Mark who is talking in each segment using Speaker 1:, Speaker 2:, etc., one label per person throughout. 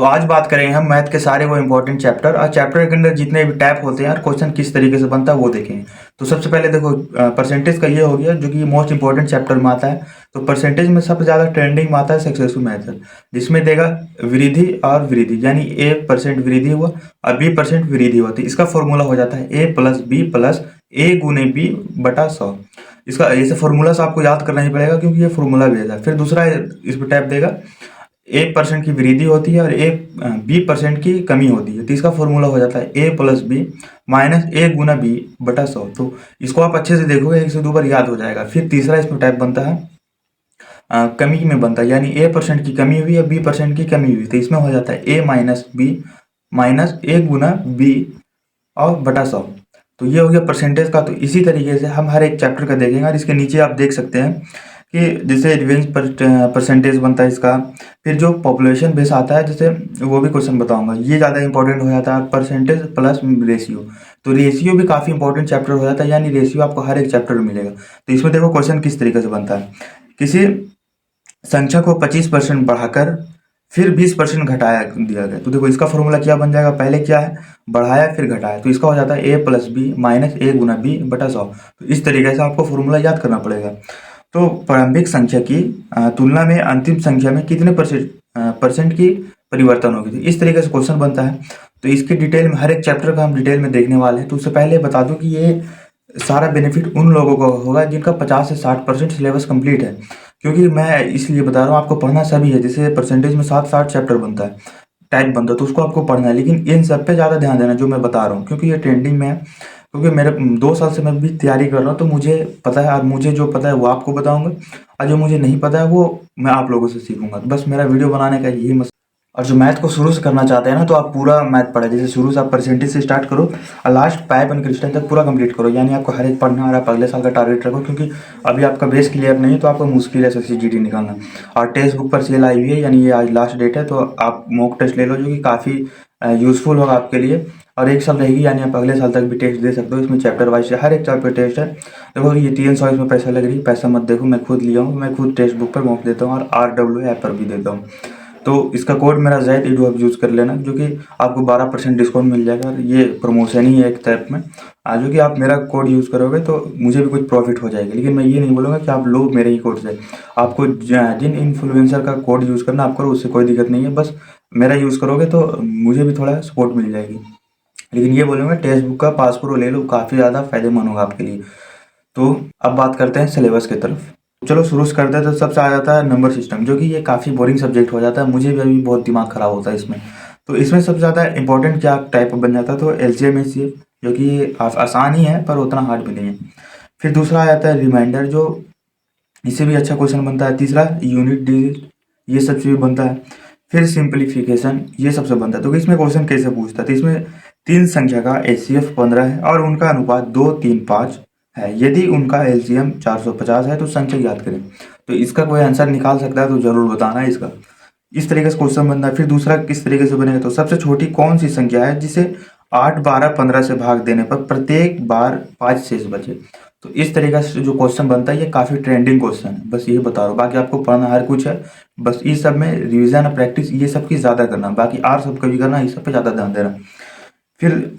Speaker 1: तो आज बात करेंगे हम मैथ के सारे वो इंपॉर्टेंट चैप्टर और चैप्टर के अंदर जितने भी टैप होते हैं और क्वेश्चन किस तरीके से बनता है वो देखेंगे। तो सबसे पहले देखो परसेंटेज का ये हो गया जो कि मोस्ट इंपॉर्टेंट चैप्टर में आता है। तो परसेंटेज में सबसे ज़्यादा ट्रेंडिंग में आता है सक्सेसफुल मेथड, जिसमें देगा वृद्धि और वृद्धि, यानी A% वृद्धि हुआ और B% वृद्धि हुआ। तो इसका फॉर्मूला हो जाता है A+B+A×B/100। इसका ऐसे फॉर्मूला से आपको याद करना ही पड़ेगा क्योंकि ये फॉर्मूला भी है। फिर दूसरा इस पर टैप देगा A% की वृद्धि होती है और B% की कमी होती है। तो इसका फॉर्मूला हो जाता है A+B-A×B/100। तो इसको आप अच्छे से देखोगे, एक से दो बार याद हो जाएगा। फिर तीसरा इसमें टाइप बनता है कमी में बनता है, यानी A% की कमी हुई या B% की कमी हुई। तो इसमें हो जाता है A-B-A×B और बटा 100। तो ये हो गया परसेंटेज का। तो इसी तरीके से हम हर एक चैप्टर का देखेंगे और इसके नीचे आप देख सकते हैं कि जैसे रिवेंज परसेंटेज बनता है इसका। फिर जो पॉपुलेशन बेस आता है जैसे वो भी क्वेश्चन बताऊंगा, ये ज़्यादा इंपॉर्टेंट हो जाता है। परसेंटेज प्लस रेशियो, तो रेशियो भी काफ़ी इंपॉर्टेंट चैप्टर हो जाता है, यानी रेशियो आपको हर एक चैप्टर में मिलेगा। तो इसमें देखो क्वेश्चन किस तरीके से बनता है। किसी संख्या को 25% बढ़ाकर फिर 20% घटाया दिया गया। तो देखो इसका फॉर्मूला क्या बन जाएगा, पहले क्या है बढ़ाया फिर घटाया। तो इसका हो जाता है A+B-A×B/100। तो इस तरीके से आपको फॉर्मूला याद करना पड़ेगा। तो प्रारंभिक संख्या की तुलना में अंतिम संख्या में कितने परसेंट की परिवर्तन होगी। तो इस तरीके से क्वेश्चन बनता है। तो इसके डिटेल में हर एक चैप्टर का हम डिटेल में देखने वाले हैं। तो उससे पहले बता दूं कि ये सारा बेनिफिट उन लोगों को होगा जिनका 50 से 60% सिलेबस कंप्लीट है। क्योंकि मैं इसलिए बता रहा हूँ, आपको पढ़ना सभी है। जैसे परसेंटेज में 7-8 चैप्टर बनता है, टाइप बनता है, तो उसको आपको पढ़ना है। लेकिन इन सब पे ज़्यादा ध्यान देना जो मैं बता रहा हूँ, क्योंकि ये ट्रेंडिंग में है। क्योंकि मेरे 2 साल से मैं भी तैयारी कर रहा हूँ, तो मुझे पता है। और मुझे जो पता है वो आपको बताऊंगा, और जो मुझे नहीं पता है वो मैं आप लोगों से सीखूंगा। बस मेरा वीडियो बनाने का यही मकसद। और जो मैथ को शुरू से करना चाहते हैं ना, तो आप पूरा मैथ पढ़े। जैसे शुरू से आप परसेंटेज से स्टार्ट करो और लास्ट पाइप एंड क्रिस्टल तक पूरा कंप्लीट करो, यानी आपको हर एक पढ़ना और आप अगले साल का टारगेट रखो। क्योंकि अभी आपका बेस क्लियर नहीं है तो आपको मुश्किल है SSC GD निकालना। और टेक्स्ट बुक पर सेल आई हुई है, यानी ये आज लास्ट डेट है। तो आप मॉक टेस्ट ले लो जो कि काफ़ी यूज़फुल होगा आपके लिए। और 1 साल रहेगी, यानी आप अगले साल तक भी टेस्ट दे सकते हो। इसमें चैप्टर वाइज हर एक चैप्टर टेस्ट है। देखो ये 300 इसमें पैसा लग रही है, पैसा मत देखो, मैं खुद लिया हूँ। मैं खुद टेक्स्ट बुक पर मॉक देता हूँ और RW ऐप पर भी देता हूँ। तो इसका कोड मेरा ज़ैद ईडू आप यूज़ कर लेना, जो कि आपको 12% डिस्काउंट मिल जाएगा। और ये प्रमोशन ही है एक टाइप में। जो कि आप मेरा कोड यूज़ करोगे तो मुझे भी कुछ प्रॉफिट हो जाएगा। लेकिन मैं ये नहीं बोलूँगा कि आप लो मेरे ही कोड से। आपको जिन इन्फ्लुएंसर का कोड यूज़ करना आप करो, उससे कोई दिक्कत नहीं है। बस मेरा यूज़ करोगे तो मुझे भी थोड़ा सपोर्ट मिल जाएगी। लेकिन ये बोलूँगा टेक्स्ट बुक का पासपोर्ट ले लो, काफ़ी ज़्यादा फायदेमंद होगा आपके लिए। तो अब बात करते हैं सिलेबस की तरफ। चलो शुरू से करते हैं। तो सबसे आ जाता है नंबर सिस्टम, जो कि ये काफ़ी बोरिंग सब्जेक्ट हो जाता है। मुझे भी अभी बहुत दिमाग खराब होता है इसमें। तो इसमें सबसे ज़्यादा इंपॉर्टेंट क्या टाइप बन जाता है, तो LCM HCF, जो कि आसान ही है पर उतना हार्ड भी नहीं है। फिर दूसरा आ जाता है रिमाइंडर, जो इससे भी अच्छा क्वेश्चन बनता है। तीसरा यूनिट डिजिट, ये सब चीज़ बनता है। फिर सिंप्लीफिकेशन, ये सबसे बनता है। तो इसमें क्वेश्चन कैसे पूछता है, तो इसमें 3 संख्या का HCF 15 है और उनका अनुपात 2, 3, 5 है। यदि उनका LCM 450 है तो संख्या ज्ञात करें। तो इसका कोई आंसर निकाल सकता है तो जरूर बताना है इसका। इस तरीके से क्वेश्चन बनता है। फिर दूसरा किस तरीके से बनेगा, तो सबसे छोटी कौन सी संख्या है जिसे 8, 12, 15 से भाग देने पर प्रत्येक बार 5 शेष बचे। तो इस तरीके से जो क्वेश्चन बनता है ये काफ़ी ट्रेंडिंग क्वेश्चन है, बस ये बता रहा हूँ। बाकी आपको पढ़ना हर कुछ है, बस इस सब में रिवीजन और प्रैक्टिस ये सब की ज़्यादा करना। बाकी आर सब कभी करना, इस सब पे ज़्यादा ध्यान देना। फिर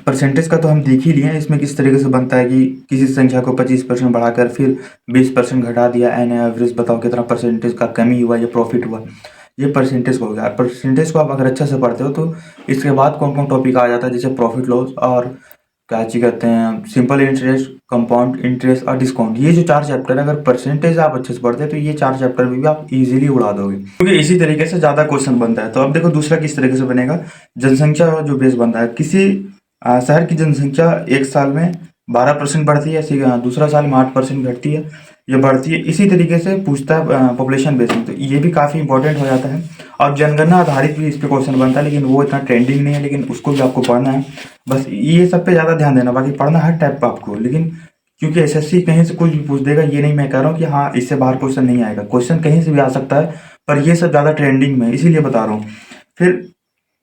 Speaker 1: परसेंटेज का तो हम देख ही लिए हैं। इसमें किस तरीके से बनता है कि किसी संख्या को 25% बढ़ाकर फिर 20% घटा दिया, एन एवरेज बताओ कितना परसेंटेज का कमी हुआ या प्रॉफिट हुआ। ये परसेंटेज को हो गया। परसेंटेज को आप अगर अच्छे से पढ़ते हो तो इसके बाद कौन कौन टॉपिक आ जाता है, जैसे प्रॉफिट लॉस और क्या चीज कहते हैं, सिंपल इंटरेस्ट, कंपाउंड इंटरेस्ट और डिस्काउंट। ये जो 4 चैप्टर है, अगर परसेंटेज आप अच्छे से पढ़ते हैं तो ये 4 चैप्टर में भी आप इजीली उड़ा दोगे, क्योंकि इसी तरीके से ज्यादा क्वेश्चन बनता है। तो अब देखो दूसरा किस तरीके से बनेगा, जनसंख्या जो बेस बनता है। किसी शहर की जनसंख्या एक साल में 12% बढ़ती है, दूसरा साल में 8% घटती है या बढ़ती है। इसी तरीके से पूछता है पॉपुलेशन बेस में। तो ये भी काफ़ी इंपॉर्टेंट हो जाता है। और जनगणना आधारित भी इस पे क्वेश्चन बनता है, लेकिन वो इतना ट्रेंडिंग नहीं है, लेकिन उसको भी आपको पढ़ना है। बस ये सब पे ज़्यादा ध्यान देना, बाकी पढ़ना हर टाइप का आपको। लेकिन क्योंकि SSC कहीं से कुछ भी पूछ देगा, ये नहीं मैं कह रहा हूँ कि हाँ इससे बाहर क्वेश्चन नहीं आएगा। क्वेश्चन कहीं से भी आ सकता है, पर ये सब ज़्यादा ट्रेंडिंग में है, इसीलिए बता रहा हूँ। फिर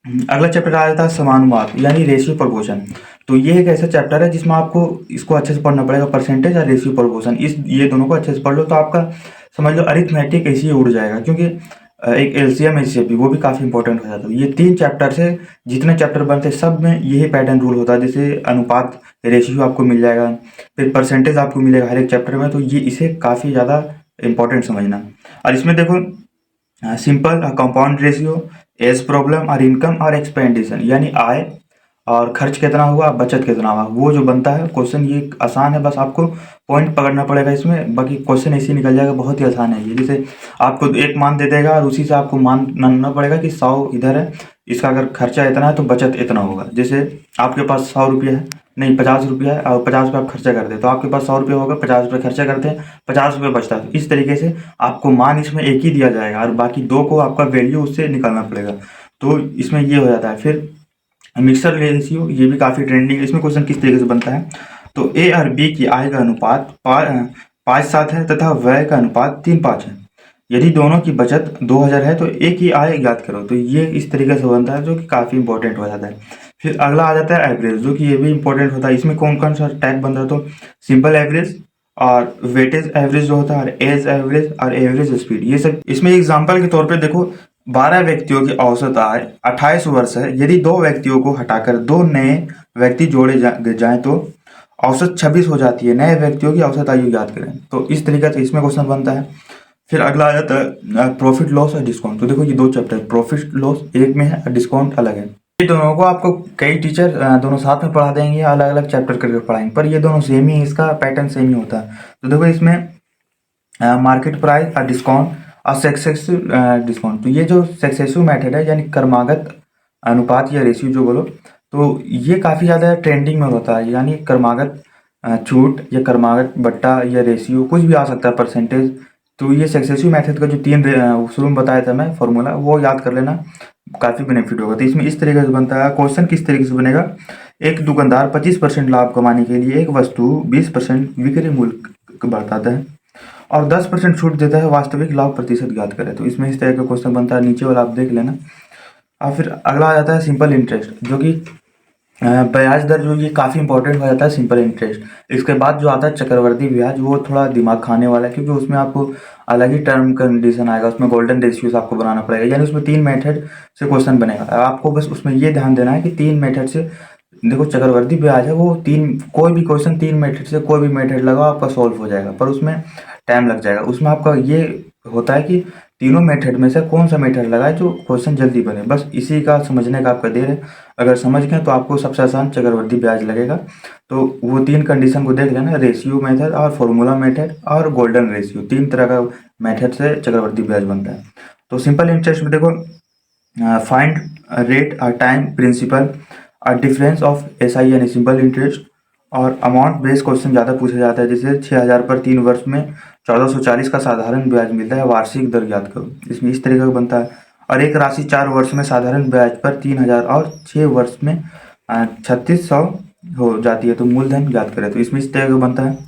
Speaker 1: अगला चैप्टर आ जाता है समानुपात, यानी रेशियो प्रोपोर्शन। तो ये एक ऐसा चैप्टर है जिसमें आपको इसको अच्छे से पढ़ना पड़ेगा, परसेंटेज और रेशियो प्रोपोर्शन। ये दोनों को अच्छे से पढ़ लो तो आपका समझ लो अरिथमेटिक ऐसे ही उड़ जाएगा। क्योंकि एक एलसीएम एचसीएफ वो भी काफ़ी इंपॉर्टेंट हो जाता है। ये 3 चैप्टर से जितने चैप्टर बनते हैं सब में यही पैटर्न रूल होता है। जैसे अनुपात रेशियो आपको मिल जाएगा, फिर परसेंटेज आपको मिलेगा हर एक चैप्टर में, तो ये इसे काफ़ी ज़्यादा इंपॉर्टेंट समझना। और इसमें देखो simple compound ratio, age problem और इनकम और एक्सपेंडिशन, यानी आय और खर्च कितना हुआ बचत कितना हुआ, वो जो बनता है क्वेश्चन ये आसान है। बस आपको पॉइंट पकड़ना पड़ेगा इसमें, बाकी क्वेश्चन ऐसे ही निकल जाएगा। बहुत ही आसान है ये। जैसे आपको एक मान दे देगा और उसी से आपको मान मानना पड़ेगा कि 100 इधर है, इसका अगर खर्चा इतना है तो बचत इतना होगा। जैसे आपके पास 100 रुपया है, नहीं 50 रुपया है और 50 रुपये आप खर्चा करते हैं, तो आपके पास 100 रुपया होगा, 50 रुपये खर्चा करते हैं, 50 रुपये बचता है। इस तरीके से आपको मान इसमें एक ही दिया जाएगा और बाकी दो को आपका वैल्यू उससे निकालना पड़ेगा। तो इसमें ये हो जाता है। फिर मिक्सर रेशियो, ये भी काफ़ी ट्रेंडिंग है। इसमें क्वेश्चन किस तरीके से बनता है, तो ए और बी की आय का अनुपात 5:7 है तथा व्यय का अनुपात 3:5 है। यदि दोनों की बचत 2000 है तो ए की आय ज्ञात करो। तो ये इस तरीके से बनता है जो कि काफ़ी इंपॉर्टेंट हो जाता है। फिर अगला आ जाता है एवरेज, जो कि ये भी इंपॉर्टेंट होता है। इसमें कौन कौन सा टाइप बनता है, तो सिंपल एवरेज और वेटेज एवरेज जो होता है, और एज एवरेज और एवरेज स्पीड, ये सब। इसमें एग्जांपल के तौर पे देखो, 12 व्यक्तियों की औसत आय 28 वर्ष है। यदि 2 व्यक्तियों को हटाकर 2 नए व्यक्ति जोड़े जाएं तो औसत 26 हो जाती है। नए व्यक्तियों की औसत आयु याद करें। तो इस तरीके से इसमें क्वेश्चन बनता है। फिर अगला आ जाता है प्रॉफिट लॉस और डिस्काउंट। तो देखो ये 2 चैप्टर, प्रॉफिट लॉस एक में है और डिस्काउंट अलग है। ये दोनों को आपको कई टीचर दोनों साथ में पढ़ा देंगे या अलग अलग चैप्टर करके पढ़ाएंगे, पर ये दोनों सेम ही, इसका पैटर्न सेम ही होता है। तो देखो इसमें मार्केट प्राइस और डिस्काउंट और सक्सेसिव डिस्काउंट। तो ये जो सक्सेसिव मेथड है, यानी क्रमागत अनुपात या रेशियो जो बोलो, तो ये काफ़ी ज़्यादा ट्रेंडिंग में होता है। यानी क्रमागत छूट या क्रमागत बट्टा या रेशियो कुछ भी आ सकता है, परसेंटेज। तो ये सक्सेसिव मेथड का जो 3 शुरू में बताया था मैं फॉर्मूला, वो याद कर लेना, काफ़ी बेनिफिट होगा। तो इसमें इस तरीके से बनता है। क्वेश्चन किस तरीके से बनेगा, एक दुकानदार 25% लाभ कमाने के लिए एक वस्तु 20% विक्रय मूल्य बढ़ाता है और 10% छूट देता है, वास्तविक लाभ प्रतिशत ज्ञात करें। तो इसमें इस तरह का क्वेश्चन बनता है, नीचे वाला आप देख लेना। और फिर अगला आ जाता है सिंपल इंटरेस्ट, जो कि ब्याज दर, जो ये काफ़ी इंपॉर्टेंट हो जाता है सिंपल इंटरेस्ट। इसके बाद जो आता है चक्रवर्ती ब्याज, वो थोड़ा दिमाग खाने वाला है, क्योंकि उसमें आपको अलग ही टर्म कंडीशन आएगा। उसमें गोल्डन रेशियोज आपको बनाना पड़ेगा, यानी उसमें 3 मेथड से क्वेश्चन बनेगा। आपको बस उसमें ये ध्यान देना है कि 3 मेथड से, देखो चक्रवर्ती ब्याज है वो 3, कोई भी क्वेश्चन 3 मेथड से कोई भी मेथड लगाओ आपका सॉल्व हो जाएगा, पर उसमें टाइम लग जाएगा। उसमें आपका ये होता है कि तीनों मेथड में से कौन सा मेथड लगाए जो क्वेश्चन जल्दी बने, बस इसी का समझने का आपका देर है। अगर समझ गए तो आपको सबसे आसान चक्रवर्ती ब्याज लगेगा। तो वो 3 कंडीशन को देख लेना, रेशियो मेथड और फॉर्मूला मेथड और गोल्डन रेशियो, 3 तरह का मेथड से चक्रवर्ती ब्याज बनता है। तो सिंपल इंटरेस्ट में देखो, फाइंड रेट और टाइम प्रिंसिपल और डिफरेंस ऑफ एसआई यानी सिंपल इंटरेस्ट, और अमाउंट बेस्ड क्वेश्चन ज़्यादा पूछा जाता है। जैसे 6000 पर 3 वर्ष में 1440 का साधारण ब्याज मिलता है, वार्षिक दर ज्ञात करो। इसमें इस तरीके का बनता है। और एक राशि 4 वर्ष में साधारण ब्याज पर 3000 और 6 वर्ष में 3600 हो जाती है, तो मूलधन ज्ञात करें। तो इसमें इस तरह का बनता है।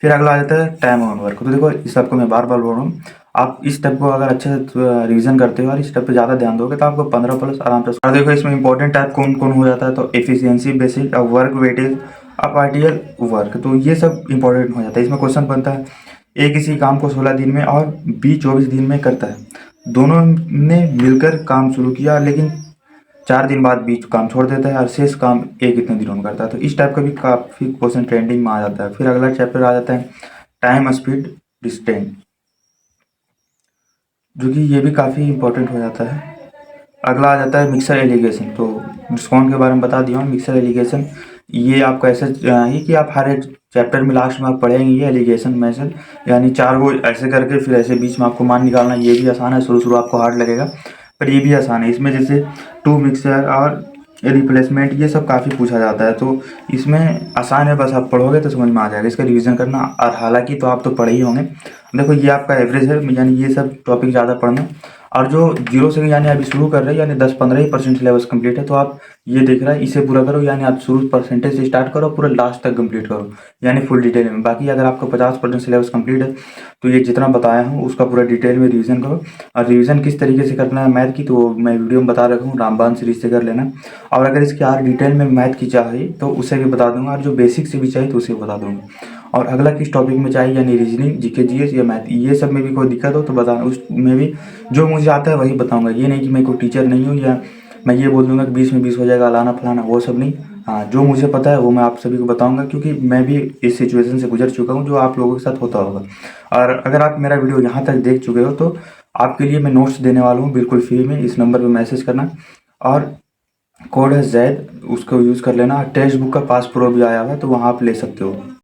Speaker 1: फिर अगला आ जाता है टाइम ऑन वर्क। तो देखो इस सबको मैं बार बार बोल रहा हूँ, आप इस स्टेप को अगर अच्छे से रिवीजन करते हो और इस स्टेप पे ज़्यादा ध्यान दोगे तो आपको 15+ आराम से। और देखो इसमें इंपॉर्टेंट टाइप कौन कौन हो जाता है, तो efficiency, basic, work weightage, partial work. तो ये सब इंपॉर्टेंट हो जाता है। इसमें क्वेश्चन बनता है, ए किसी काम को 16 दिन में और बी 24 दिन में करता है। दोनों ने मिलकर काम शुरू किया, लेकिन 4 दिन बाद बी काम छोड़ देता है और शेष काम ए कितने दिनों में करता है। तो इस टाइप का भी काफ़ी क्वेश्चन ट्रेंडिंग में आ जाता है। फिर अगला चैप्टर आ जाता है टाइम, स्पीड, डिस्टेंस, जो कि ये भी काफ़ी इंपॉर्टेंट हो जाता है। अगला आ जाता है मिक्सर एलिगेशन। तो डिस्काउंट के बारे में बता दिया हूँ। मिक्सर एलिगेशन ये आपका ऐसे ही कि आप हर एक चैप्टर में लास्ट में आप पढ़ेंगे ये एलिगेशन मेथड, यानी 4 वो ऐसे करके फिर ऐसे बीच में आपको मान निकालना। ये भी आसान है, शुरू आपको हार्ड लगेगा पर ये भी आसान है। इसमें जैसे टू मिक्सर और रिप्लेसमेंट, ये सब काफ़ी पूछा जाता है। तो इसमें आसान है, बस आप पढ़ोगे तो समझ में आ जाएगा। इसका रिवीजन करना, और हालांकि तो आप तो पढ़े ही होंगे। देखो ये आपका एवरेज है, यानी ये सब टॉपिक ज़्यादा पढ़ना। और जो 0 से यानी अभी शुरू कर रहे हैं, यानी 10-15% सिलेबस कंप्लीट है, तो आप ये देख रहा है इसे पूरा करो, यानी आप शुरू परसेंटेज से स्टार्ट करो, पूरा लास्ट तक कंप्लीट करो, यानी फुल डिटेल में। बाकी अगर आपका 50% सिलेबस कंप्लीट है तो ये जितना बताया हूँ उसका पूरा डिटेल में रिवीजन करो। और रिवीजन किस तरीके से करना है मैथ की, तो मैं वीडियो में बता रखा हूँ, रामबाण सीरीज से कर लेना। और अगर इसके और डिटेल में मैथ की चाहिए तो उसे भी बता दूंगा, और जो बेसिक से भी चाहिए तो उसे बता दूंगा। और अगला किस टॉपिक में चाहिए, यानी रीजनिंग, जीके जीएस या मैथ, ये सब में भी कोई दिक्कत हो तो बताना, उसमें भी जो मुझे आता है वही बताऊँगा। ये नहीं कि मैं कोई टीचर नहीं हूँ या मैं ये बोल दूँगा कि 20 में 20 हो जाएगा, फलाना फलाना, वो सब नहीं। हाँ, जो मुझे पता है वो मैं आप सभी को बताऊँगा, क्योंकि मैं भी इस सिचुएशन से गुजर चुका हूँ जो आप लोगों के साथ होता होगा। और अगर आप मेरा वीडियो यहाँ तक देख चुके हो तो आपके लिए मैं नोट्स देने वाला हूँ बिल्कुल फ्री में। इस नंबर पे मैसेज करना और कोड है ज़ैद, उसको यूज़ कर लेना। टेक्स्ट बुक का पास प्रो भी आया हुआ है तो वहाँ आप ले सकते हो।